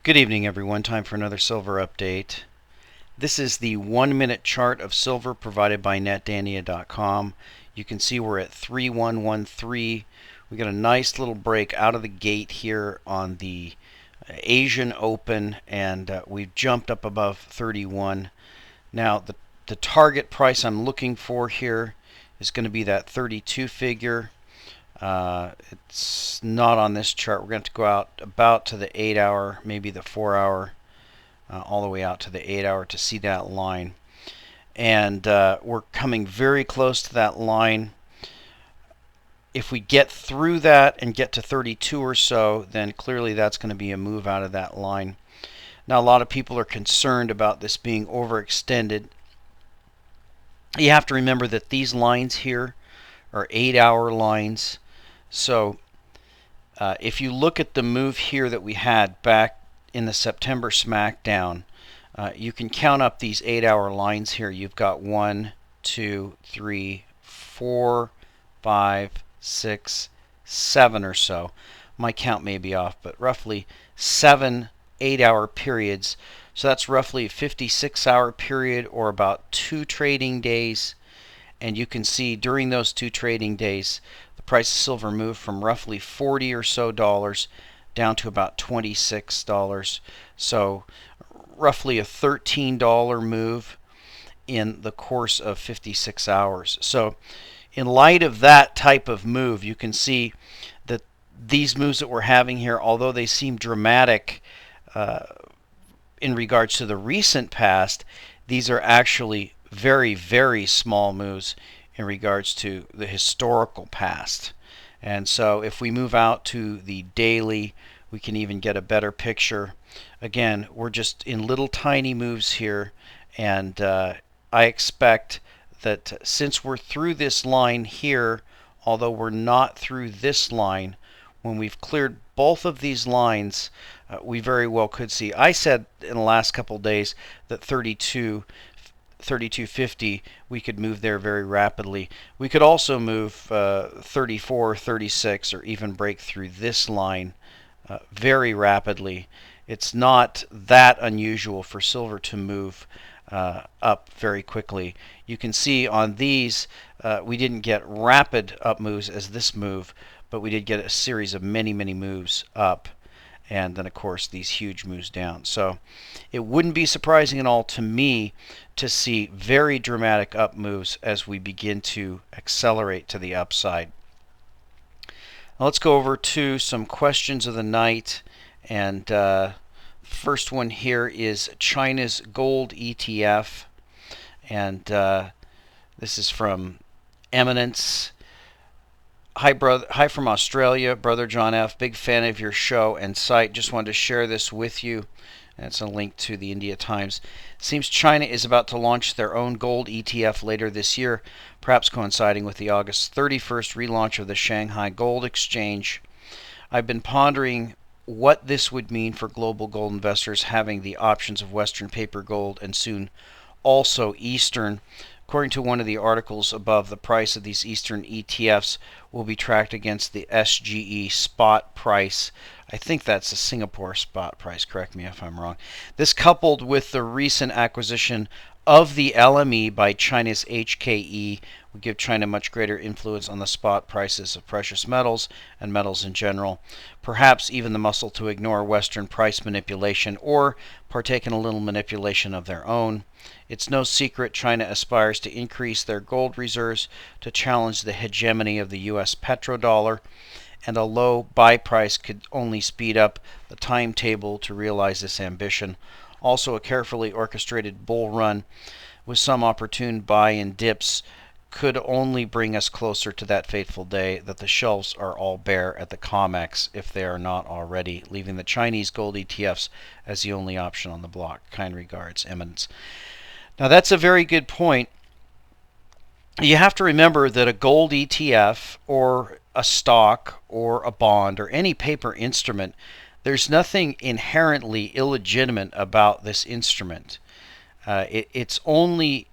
Good evening, everyone. Time for another silver update. This is the 1-minute chart of silver provided by netdania.com. You can see we're at 3113. We got a nice little break out of the gate here on the Asian Open, and we've jumped up above 31. Now, the target price I'm looking for here is going to be that 32 figure. It's not on this chart. We're going to go out about to the 8-hour, maybe the 4-hour, all the way out to the 8-hour to see that line. And we're coming very close to that line. If we get through that and get to 32 or so, then clearly that's going to be a move out of that line. Now, a lot of people are concerned about this being overextended. You have to remember that these lines here are 8-hour lines. So if you look at the move here that we had back in the September SmackDown, you can count up these 8-hour lines here. You've got 1, 2, 3, 4, 5, 6, 7 or so. My count may be off, but roughly 7 8-hour periods. So that's roughly a 56-hour period, or about 2 trading days. And you can see during those 2 trading days, the price of silver moved from roughly $40 or so down to about $26. So roughly a $13 move in the course of 56 hours. So in light of that type of move, you can see that these moves that we're having here, although they seem dramatic in regards to the recent past, these are actually very, very small moves in regards to the historical past. And so if we move out to the daily, we can even get a better picture. Again, we're just in little tiny moves here, and I expect that since we're through this line here, although we're not through this line, when we've cleared both of these lines, we very well could see. I said in the last couple days that 3250, we could move there very rapidly. We could also move 34, 36, or even break through this line very rapidly. It's not that unusual for silver to move up very quickly. You can see on these, we didn't get rapid up moves as this move, but we did get a series of many, many moves up, and then of course these huge moves down. So it wouldn't be surprising at all to me to see very dramatic up moves as we begin to accelerate to the upside. Now let's go over to some questions of the night, and first one here is China's gold ETF, and this is from Eminence. Hi, brother. Hi from Australia, Brother John F. Big fan of your show and site. Just wanted to share this with you. And it's a link to the India Times. Seems China is about to launch their own gold ETF later this year, perhaps coinciding with the August 31st relaunch of the Shanghai Gold Exchange. I've been pondering what this would mean for global gold investors having the options of Western paper gold and soon also Eastern. According to one of the articles above, the price of these Eastern ETFs will be tracked against the SGE spot price. I think that's the Singapore spot price. Correct me if I'm wrong. This, coupled with the recent acquisition of the LME by China's HKE, would give China much greater influence on the spot prices of precious metals and metals in general. Perhaps even the muscle to ignore Western price manipulation or partake in a little manipulation of their own. It's no secret China aspires to increase their gold reserves to challenge the hegemony of the U.S. petrodollar, and a low buy price could only speed up the timetable to realize this ambition. Also, a carefully orchestrated bull run with some opportune buy-in dips could only bring us closer to that fateful day that the shelves are all bare at the COMEX, if they are not already, leaving the Chinese gold ETFs as the only option on the block. Kind regards, Eminence. Now, that's a very good point. You have to remember that a gold ETF or a stock or a bond or any paper instrument, there's nothing inherently illegitimate about this instrument. It's only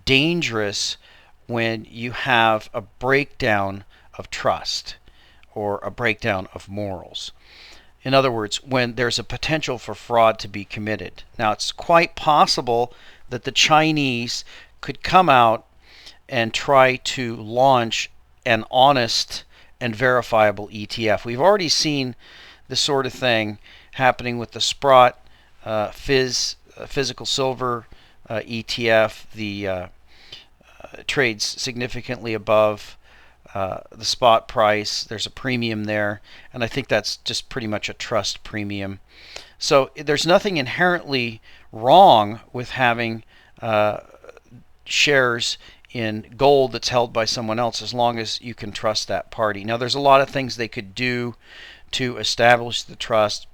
dangerous when you have a breakdown of trust or a breakdown of morals. In other words, when there's a potential for fraud to be committed. Now, it's quite possible that the Chinese could come out and try to launch an honest and verifiable ETF. We've already seen this sort of thing happening with the Sprott physical silver ETF. The trades significantly above the spot price. There's a premium there, and I think that's just pretty much a trust premium. So there's nothing inherently wrong with having shares in gold that's held by someone else, as long as you can trust that party. Now, there's a lot of things they could do to establish the trust.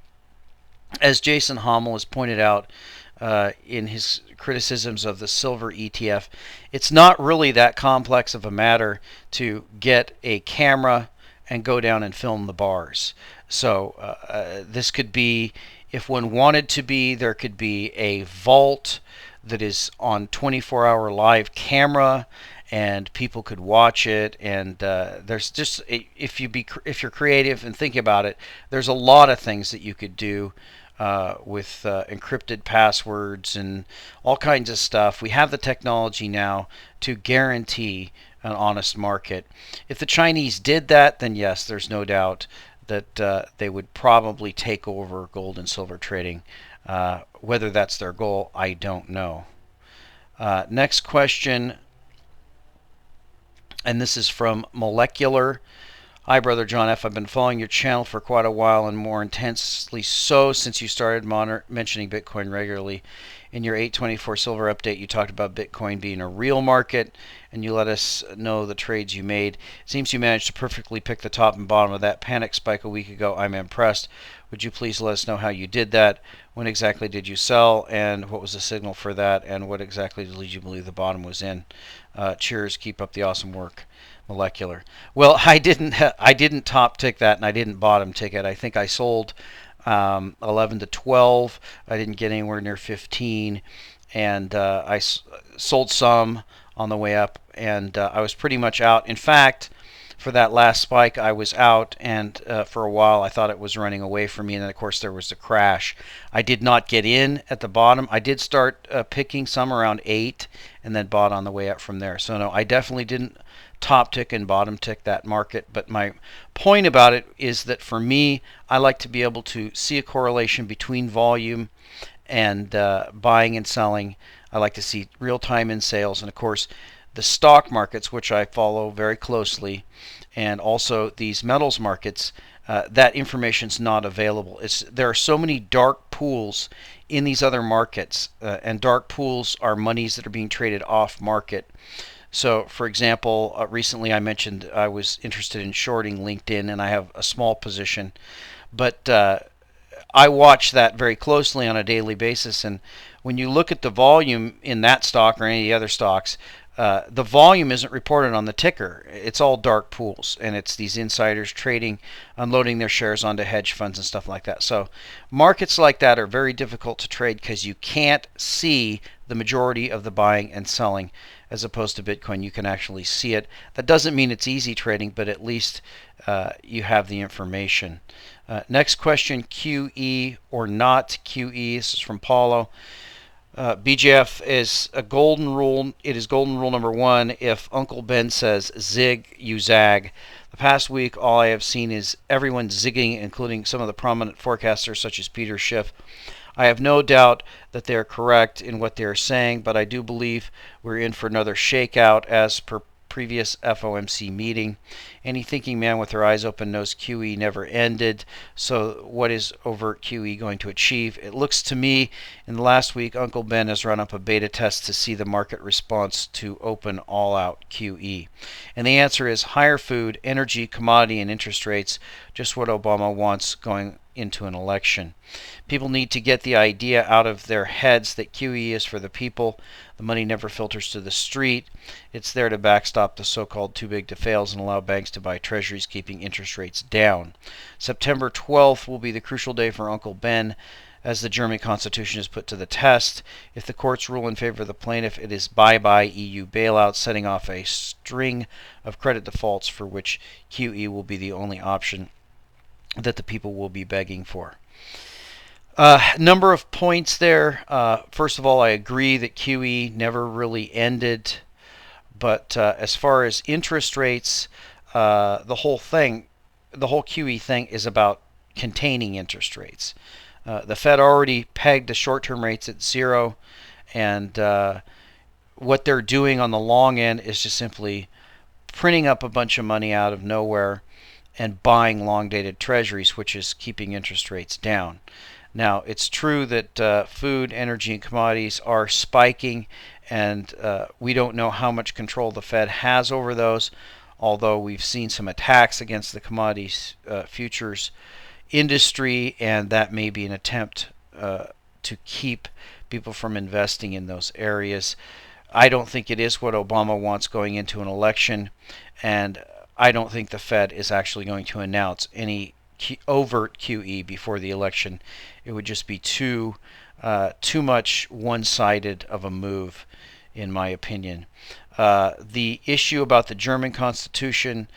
As Jason Hommel has pointed out in his criticisms of the silver ETF, it's not really that complex of a matter to get a camera and go down and film the bars. So this could be, if one wanted to be, there could be a vault that is on 24-hour live camera, and people could watch it. And there's just, if you're creative and think about it, there's a lot of things that you could do with encrypted passwords and all kinds of stuff. We have the technology now to guarantee an honest market. If the Chinese did that, then yes, there's no doubt that they would probably take over gold and silver trading. Whether that's their goal, I don't know. Next question, and this is from Molecular. Hi, Brother John F. I've been following your channel for quite a while, and more intensely so since you started mentioning Bitcoin regularly. In your 824 silver update, you talked about Bitcoin being a real market, and you let us know the trades you made. It seems you managed to perfectly pick the top and bottom of that panic spike a week ago. I'm impressed. Would you please let us know how you did that? When exactly did you sell, and what was the signal for that, and what exactly did you believe the bottom was in? Cheers. Keep up the awesome work. Molecular. Well, I didn't top tick that, and I didn't bottom tick it. I think I sold 11 to 12. I didn't get anywhere near 15, and I sold some on the way up, and I was pretty much out. In fact, for that last spike, I was out, and for a while I thought it was running away from me, and then of course there was the crash. I did not get in at the bottom. I did start picking some around 8, and then bought on the way up from there. So no, I definitely didn't top tick and bottom tick that market. But my point about it is that for me, I like to be able to see a correlation between volume and buying and selling. I like to see real-time in sales, and of course the stock markets, which I follow very closely, and also these metals markets, that information's not available. There are so many dark pools in these other markets, and dark pools are monies that are being traded off market. So, for example, recently I mentioned I was interested in shorting LinkedIn, and I have a small position, but I watch that very closely on a daily basis. And when you look at the volume in that stock or any of the other stocks, the volume isn't reported on the ticker. It's all dark pools, and it's these insiders trading, unloading their shares onto hedge funds and stuff like that. So markets like that are very difficult to trade because you can't see the majority of the buying and selling. As opposed to Bitcoin, you can actually see it. That doesn't mean it's easy trading, but at least you have the information. Next question, QE or not QE? This is from Paulo. BGF is a golden rule. It is golden rule number 1. If Uncle Ben says zig, you zag. The past week, all I have seen is everyone zigging, including some of the prominent forecasters such as Peter Schiff. I have no doubt that they are correct in what they are saying, but I do believe we're in for another shakeout as per previous FOMC meeting. Any thinking man with their eyes open knows QE never ended. So what is overt QE going to achieve? It looks to me in the last week Uncle Ben has run up a beta test to see the market response to open all-out QE. And the answer is higher food, energy, commodity, and interest rates, just what Obama wants going into an election. People need to get the idea out of their heads that QE is for the people. The money never filters to the street. It's there to backstop the so-called too big to fails and allow banks to buy treasuries, keeping interest rates down. September 12th will be the crucial day for Uncle Ben as the German constitution is put to the test. If the courts rule in favor of the plaintiff, it is bye-bye EU bailout, setting off a string of credit defaults for which QE will be the only option. that the people will be begging for. Number of points there. First of all, I agree that QE never really ended. But as far as interest rates, the whole QE thing is about containing interest rates. The Fed already pegged the short-term rates at 0, and what they're doing on the long end is just simply printing up a bunch of money out of nowhere and buying long-dated treasuries, which is keeping interest rates down. Now, it's true that food, energy, and commodities are spiking, and we don't know how much control the Fed has over those, although we've seen some attacks against the commodities futures industry, and that may be an attempt to keep people from investing in those areas. I don't think it is what Obama wants going into an election, and I don't think the Fed is actually going to announce any overt QE before the election. It would just be too much one-sided of a move, in my opinion. The issue about the German Constitution,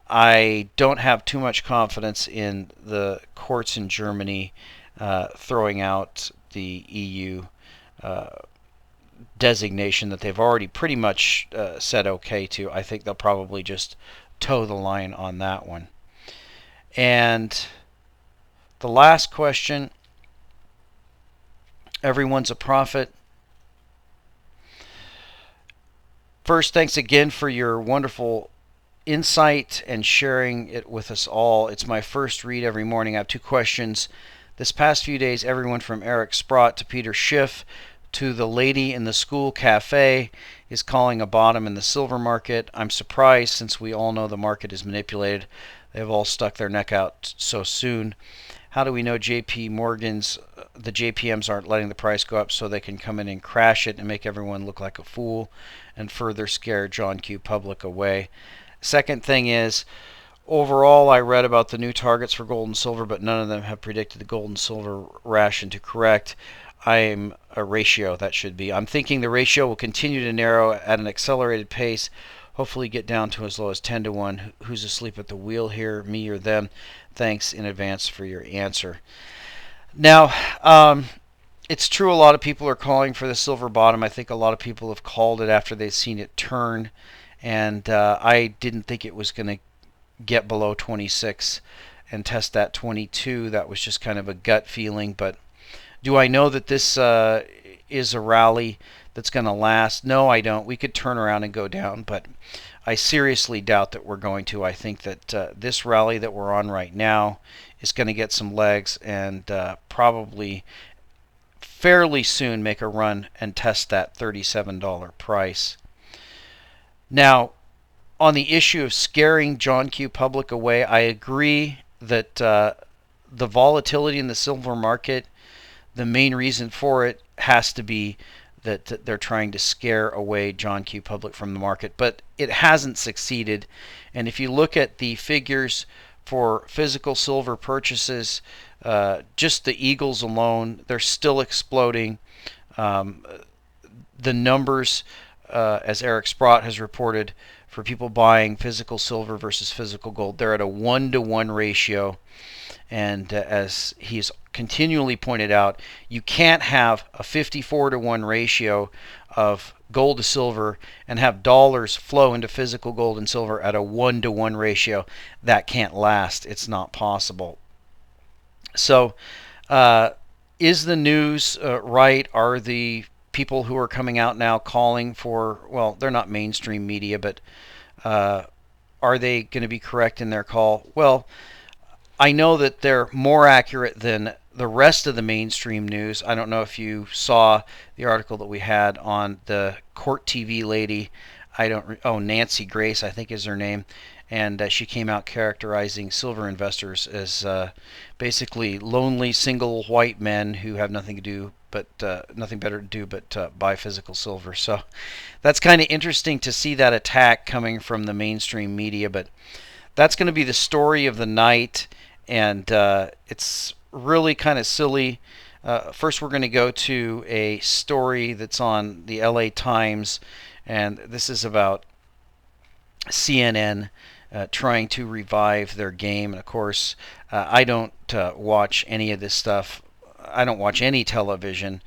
I don't have too much confidence in the courts in Germany throwing out the EU designation that they've already pretty much said okay to. I think they'll probably just toe the line on that one. And the last question, everyone's a prophet. First, thanks again for your wonderful insight and sharing it with us all. It's my first read every morning. I have two questions. This past few days, everyone from Eric Sprott to Peter Schiff to the lady in the school cafe is calling a bottom in the silver market. I'm surprised, since we all know the market is manipulated. They've all stuck their neck out so soon. How do we know the JPMs aren't letting the price go up so they can come in and crash it and make everyone look like a fool and further scare John Q. Public away? Second thing is, overall, I read about the new targets for gold and silver, but none of them have predicted the gold and silver ration to correct. I'm a ratio, that should be. I'm thinking the ratio will continue to narrow at an accelerated pace, hopefully get down to as low as 10 to 1. Who's asleep at the wheel here, me or them? Thanks in advance for your answer. Now, it's true a lot of people are calling for the silver bottom. I think a lot of people have called it after they've seen it turn, and I didn't think it was going to get below 26 and test that 22. That was just kind of a gut feeling, but do I know that this is a rally that's going to last? No, I don't. We could turn around and go down, but I seriously doubt that we're going to. I think that this rally that we're on right now is going to get some legs and probably fairly soon make a run and test that $37 price. Now, on the issue of scaring John Q. Public away, I agree that the volatility in the silver market, the main reason for it has to be that they're trying to scare away John Q. Public from the market, but it hasn't succeeded. And if you look at the figures for physical silver purchases, just the Eagles alone, they're still exploding. The numbers, as Eric Sprott has reported, for people buying physical silver versus physical gold, they're at a 1-to-1 ratio. And as he's continually pointed out, you can't have a 54-to-1 ratio of gold to silver and have dollars flow into physical gold and silver at a 1-to-1 ratio. That can't last. It's not possible. So is the news right? Are the people who are coming out now calling for, well, they're not mainstream media, but are they going to be correct in their call? Well, I know that they're more accurate than the rest of the mainstream news. I don't know if you saw the article that we had on the Court TV lady. Nancy Grace, I think is her name. And she came out characterizing silver investors as basically lonely single white men who have nothing better to do but buy physical silver. So that's kind of interesting to see that attack coming from the mainstream media. But that's going to be the story of the night, and it's really kind of silly. First, we're going to go to a story that's on the LA Times, and this is about CNN. trying to revive their game. And of course, I don't watch any of this stuff. I don't watch any television,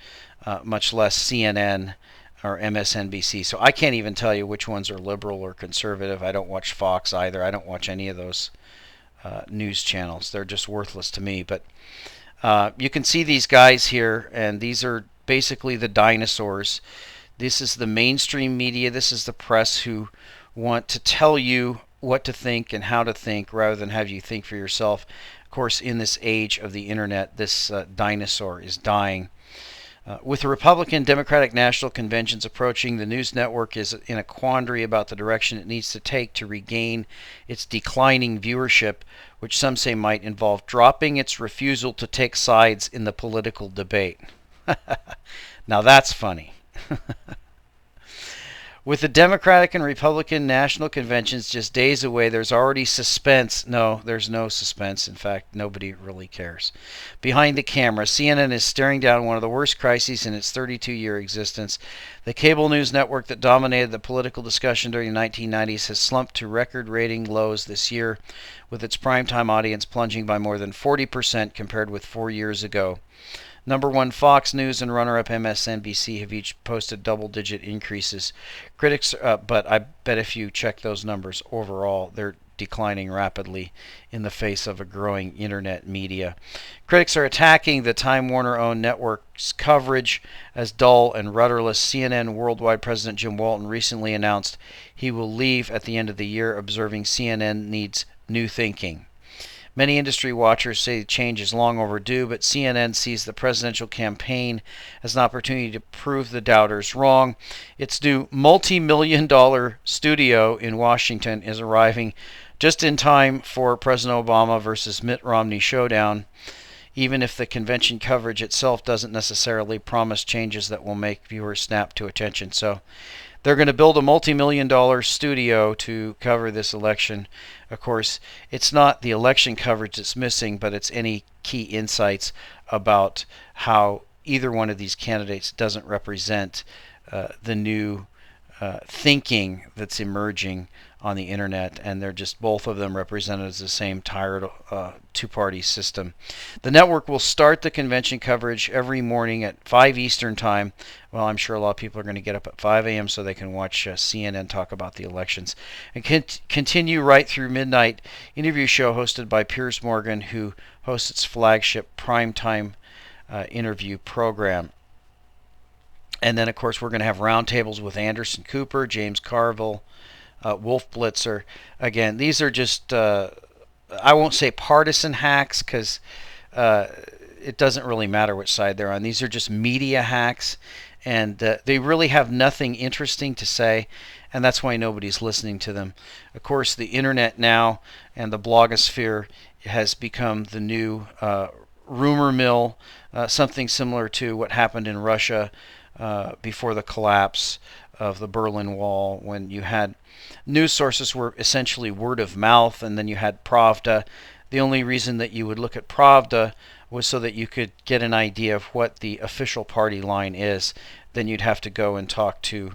much less CNN or MSNBC. So I can't even tell you which ones are liberal or conservative. I don't watch Fox either. I don't watch any of those news channels. They're just worthless to me. But you can see these guys here, and these are basically the dinosaurs. This is the mainstream media. This is the press who want to tell you what to think and how to think rather than have you think for yourself. Of course, in this age of the internet, this dinosaur is dying. With the Republican Democratic National Conventions approaching, the news network is in a quandary about the direction it needs to take to regain its declining viewership, which some say might involve dropping its refusal to take sides in the political debate. Now that's funny. With the Democratic and Republican National Conventions just days away, there's already suspense. No, there's no suspense. In fact, nobody really cares. Behind the camera, CNN is staring down one of the worst crises in its 32-year existence. The cable news network that dominated the political discussion during the 1990s has slumped to record-rating lows this year, with its primetime audience plunging by more than 40% compared with 4 years ago. Number one, Fox News and runner-up MSNBC have each posted double-digit increases. Critics, but I bet if you check those numbers overall, they're declining rapidly in the face of a growing internet media. Critics are attacking the Time Warner-owned network's coverage as dull and rudderless. CNN Worldwide President Jim Walton recently announced he will leave at the end of the year, observing CNN needs new thinking. Many industry watchers say change is long overdue, but CNN sees the presidential campaign as an opportunity to prove the doubters wrong. Its new multi-million-dollar studio in Washington is arriving just in time for President Obama versus Mitt Romney showdown, even if the convention coverage itself doesn't necessarily promise changes that will make viewers snap to attention. So they're going to build a multi-million-dollar studio to cover this election. Of course, it's not the election coverage that's missing, but it's any key insights about how either one of these candidates doesn't represent the new thinking that's emerging on the internet, and they're just both of them represented as the same tired two-party system. The network will start the convention coverage every morning at 5 Eastern Time. Well, I'm sure a lot of people are going to get up at 5 a.m. so they can watch CNN talk about the elections, and continue right through midnight interview show hosted by Piers Morgan, who hosts its flagship primetime interview program. And then, of course, we're going to have roundtables with Anderson Cooper, James Carville, Wolf Blitzer. Again, these are just, I won't say partisan hacks because it doesn't really matter which side they're on. These are just media hacks, and they really have nothing interesting to say, and that's why nobody's listening to them. Of course, the internet now and the blogosphere has become the new rumor mill, something similar to what happened in Russia before the collapse of the Berlin Wall, when you had news sources were essentially word of mouth, and then you had Pravda. The only reason that you would look at Pravda was so that you could get an idea of what the official party line is. Then you'd have to go and talk to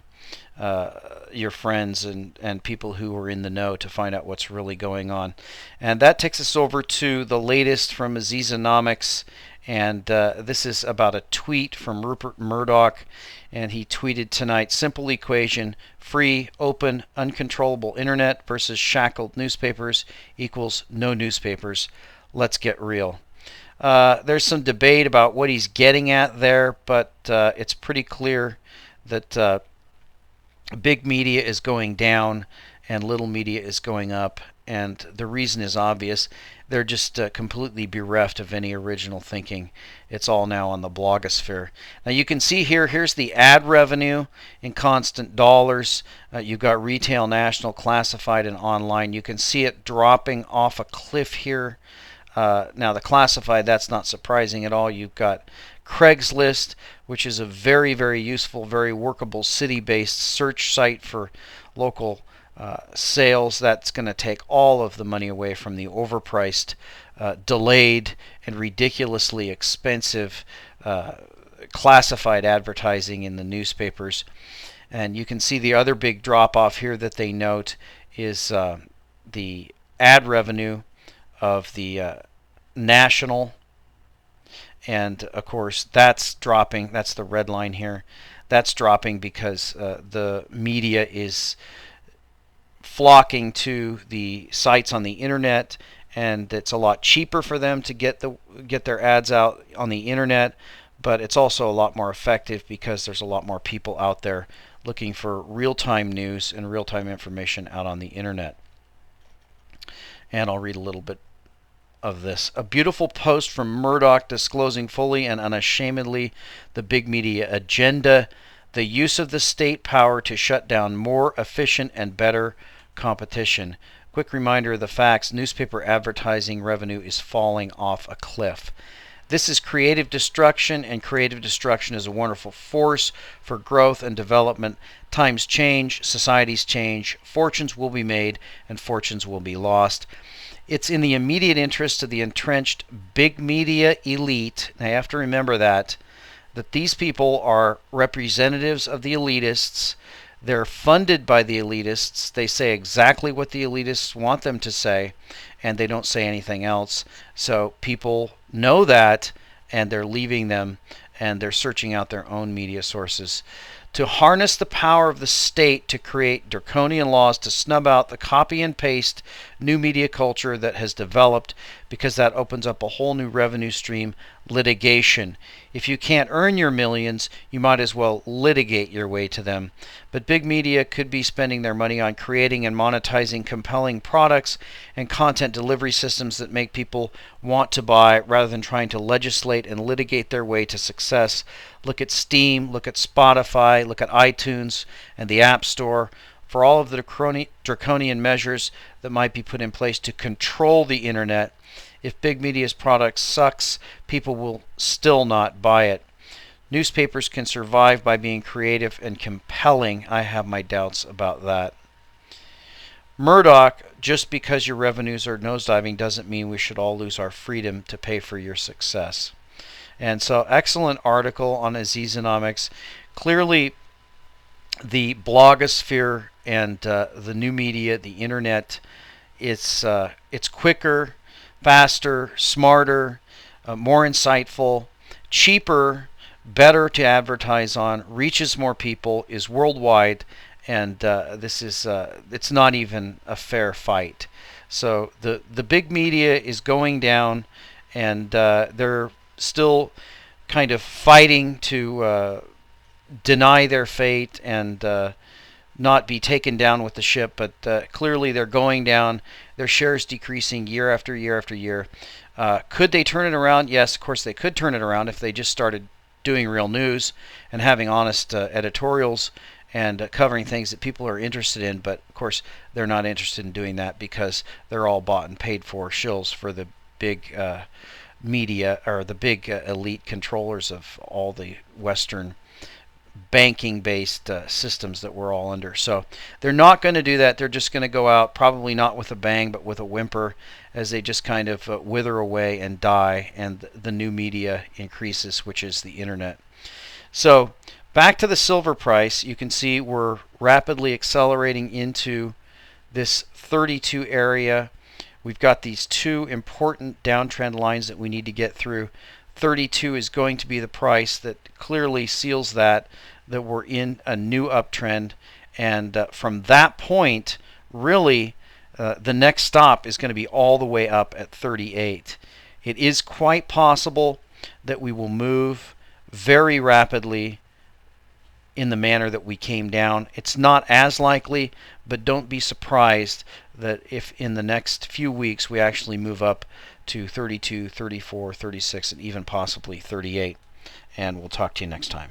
your friends and people who are in the know to find out what's really going on. And that takes us over to the latest from Azizonomics. And this is about a tweet from Rupert Murdoch, and he tweeted tonight, simple equation, free, open, uncontrollable internet versus shackled newspapers equals no newspapers. Let's get real. There's some debate about what he's getting at there, but it's pretty clear that big media is going down and little media is going up, and the reason is obvious. They're just completely bereft of any original thinking. It's all now on the blogosphere. Now you can see here's the ad revenue in constant dollars. You've got retail, national, classified, and online. You can see it dropping off a cliff here. Now the classified, that's not surprising at all. You've got Craigslist, which is a very, very useful, very workable city-based search site for local sales. That's going to take all of the money away from the overpriced, delayed, and ridiculously expensive classified advertising in the newspapers. And you can see the other big drop-off here that they note is the ad revenue of the national, and of course that's dropping. That's the red line here. That's dropping because the media is flocking to the sites on the internet, and it's a lot cheaper for them to get their ads out on the internet, but it's also a lot more effective because there's a lot more people out there looking for real-time news and real-time information out on the internet. And I'll read a little bit of this. A beautiful post from Murdoch disclosing fully and unashamedly the big media agenda, the use of the state power to shut down more efficient and better competition. Quick reminder of the facts: newspaper advertising revenue is falling off a cliff. This is creative destruction, and creative destruction is a wonderful force for growth and development. Times change, societies change, fortunes will be made, and fortunes will be lost. It's in the immediate interest of the entrenched big media elite. Now you have to remember that these people are representatives of the elitists. They're funded by the elitists. They say exactly what the elitists want them to say, and they don't say anything else. So people know that, and they're leaving them, and they're searching out their own media sources. To harness the power of the state to create draconian laws to snub out the copy and paste new media culture that has developed, because that opens up a whole new revenue stream: litigation. If you can't earn your millions, you might as well litigate your way to them. But big media could be spending their money on creating and monetizing compelling products and content delivery systems that make people want to buy, rather than trying to legislate and litigate their way to success. Look at Steam, look at Spotify, look at iTunes and the App Store. For all of the draconian measures that might be put in place to control the internet, if big media's product sucks, people will still not buy it. Newspapers can survive by being creative and compelling. I have my doubts about that. Murdoch, just because your revenues are nosediving doesn't mean we should all lose our freedom to pay for your success. And so, excellent article on Azizonomics. Clearly, the blogosphere and the new media, the internet, it's quicker, faster, smarter, more insightful, cheaper, better to advertise on, reaches more people, is worldwide, and this is it's not even a fair fight. So the big media is going down, and they're still kind of fighting to deny their fate and not be taken down with the ship, but clearly they're going down. Their shares decreasing year after year after year. Could they turn it around? Yes, of course they could turn it around if they just started doing real news and having honest editorials and covering things that people are interested in. But of course they're not interested in doing that because they're all bought and paid for shills for the big media, or the big elite controllers of all the Western banking-based systems that we're all under. So they're not going to do that. They're just going to go out, probably not with a bang, but with a whimper, as they just kind of wither away and die, and the new media increases, which is the internet. So back to the silver price, you can see we're rapidly accelerating into this 32 area. We've got these two important downtrend lines that we need to get through. 32 is going to be the price that clearly seals that we're in a new uptrend, and from that point, really, the next stop is going to be all the way up at 38. It is quite possible that we will move very rapidly in the manner that we came down. It's not as likely, but don't be surprised that if in the next few weeks we actually move up to 32, 34, 36, and even possibly 38. And we'll talk to you next time.